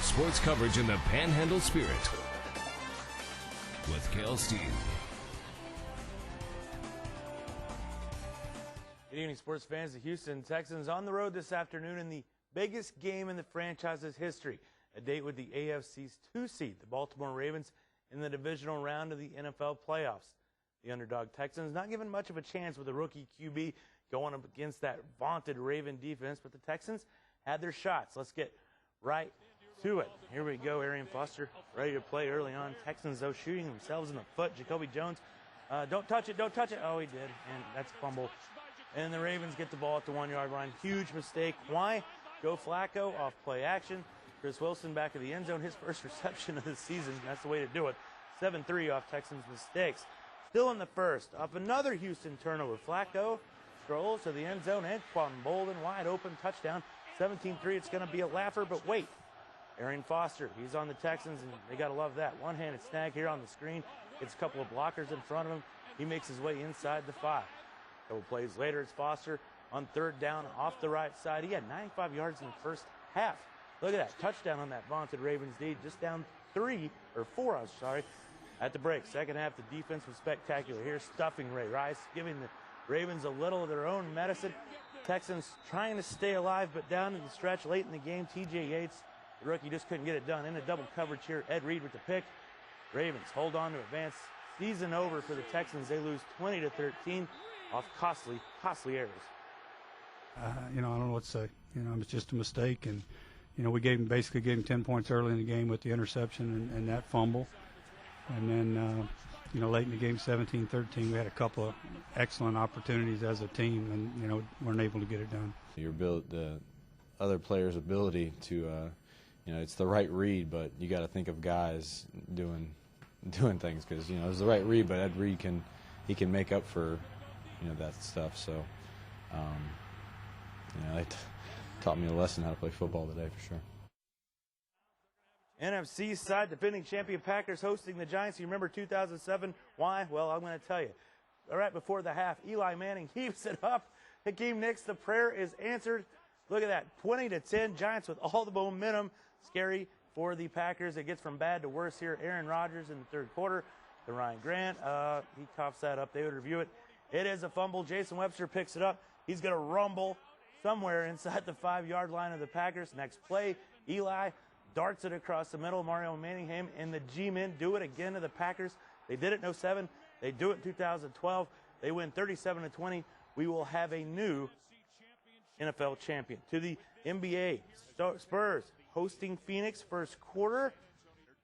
sports coverage in the Panhandle spirit. With Cale Steve. Good evening, sports fans. The Houston Texans on the road this afternoon in the biggest game in the franchise's history. A date with the AFC's 2 seed, the Baltimore Ravens, in the divisional round of the NFL playoffs. The underdog Texans not given much of a chance with a rookie QB going up against that vaunted Raven defense, but the Texans had their shots. Let's get right to it. Here we go. Arian Foster ready to play early on. Texans, though, shooting themselves in the foot. Jacoby Jones, don't touch it, don't touch it. Oh, he did, and that's a fumble. And the Ravens get the ball at the 1-yard line. Huge mistake. Why? Joe Flacco off play action. Chris Wilson back of the end zone. His first reception of the season. That's the way to do it. 7-3 off Texans' mistakes. Still in the first. Off another Houston turnover. Flacco strolls to the end zone. Anquan Bolden wide open. Touchdown. 17-3. It's going to be a laugher, but wait. Arian Foster, he's on the Texans, and they got to love that. One-handed snag here on the screen. Gets a couple of blockers in front of him. He makes his way inside the 5. A couple plays later, it's Foster on third down off the right side. He had 95 yards in the first half. Look at that touchdown on that vaunted Ravens lead. Just down 4 at the break. Second half, the defense was spectacular. Here's stuffing Ray Rice, giving the Ravens a little of their own medicine. Texans trying to stay alive, but down in the stretch late in the game, TJ Yates, the rookie, just couldn't get it done. In a double coverage here, Ed Reed with the pick. Ravens hold on to advance. Season over for the Texans. They lose 20-13 off costly errors. I don't know what to say. It's just a mistake, and we basically gave him 10 points early in the game with the interception and that fumble, and then late in the game, 17-13, we had a couple of excellent opportunities as a team, and weren't able to get it done. The other players' ability to, it's the right read, but you got to think of guys doing things, because it was the right read, but Ed Reed can make up for that stuff. So they taught me a lesson how to play football today for sure. NFC side, defending champion Packers hosting the Giants. You remember 2007? Why? Well, I'm going to tell you. Right before the half, Eli Manning heaves it up. Hakeem Nicks, the prayer is answered. Look at that, 20-10, Giants with all the momentum. Scary for the Packers. It gets from bad to worse here. Aaron Rodgers in the third quarter. The Ryan Grant, he coughs that up. They would review it. It is a fumble. Jason Webster picks it up. He's going to rumble somewhere inside the 5-yard line of the Packers. Next play, Eli darts it across the middle. Mario Manningham and the G-men do it again to the Packers. They did it in 07. They do it in 2012. They win 37-20. We will have a new NFL champion. To the NBA, Spurs hosting Phoenix first quarter.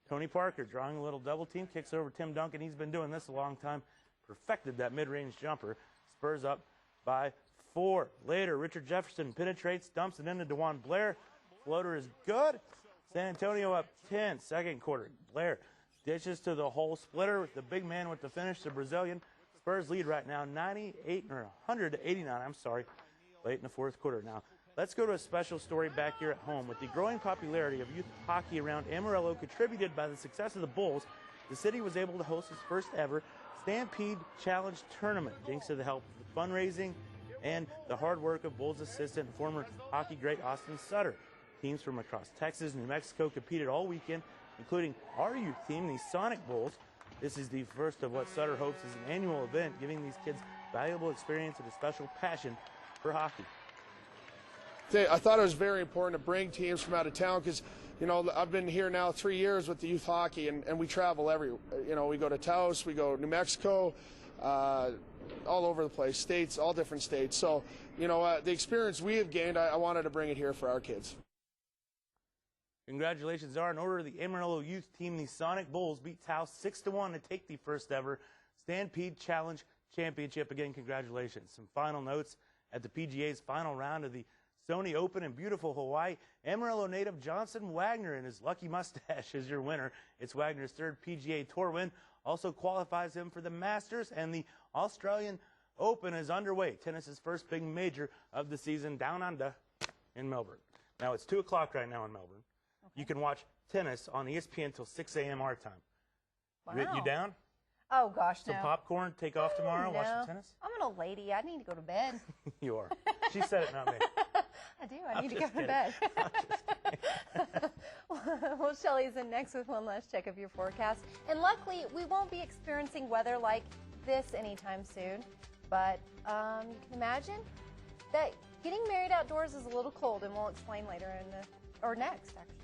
Tony Parker drawing a little double team, kicks over Tim Duncan. He's been doing this a long time. Perfected that mid-range jumper. Spurs up by 4. Later, Richard Jefferson penetrates, dumps it into DeJuan Blair. Floater is good. San Antonio up 10, second quarter. Blair dishes to the hole splitter with the big man with the finish, the Brazilian. Spurs lead right now 100-89, late in the fourth quarter. Now, let's go to a special story back here at home. With the growing popularity of youth hockey around Amarillo contributed by the success of the Bulls, the city was able to host its first ever Stampede Challenge tournament, thanks to the help of the fundraising and the hard work of Bulls assistant and former hockey great Austin Sutter. Teams from across Texas and New Mexico competed all weekend, including our youth team, the Sonic Bulls. This is the first of what Sutter hopes is an annual event, giving these kids valuable experience and a special passion for hockey. I thought it was very important to bring teams from out of town because, I've been here now 3 years with the youth hockey, and we travel everywhere. We go to Taos, we go to New Mexico, all over the place, states, all different states. So, the experience we have gained, I wanted to bring it here for our kids. Congratulations are in order. The Amarillo youth team, the Sonic Bulls, beat Taos 6-1 to take the first ever Stampede Challenge Championship. Again, congratulations. Some final notes at the PGA's final round of the Sony Open in beautiful Hawaii. Amarillo native Johnson Wagner and his lucky mustache is your winner. It's Wagner's third PGA Tour win. Also qualifies him for the Masters, and the Australian Open is underway. Tennis's first big major of the season down under in Melbourne. Now, it's 2 o'clock right now in Melbourne. Okay. You can watch tennis on ESPN until 6 a.m. our time. Wow. You down? Oh, gosh, no. Some popcorn, take off tomorrow, watch the tennis? I'm an old lady. I need to go to bed. You are. She said it, not me. I do. I need to go to bed. Well, Shelly's in next with one last check of your forecast. And luckily, we won't be experiencing weather like this anytime soon. But you can imagine that getting married outdoors is a little cold, and we'll explain later or next, actually.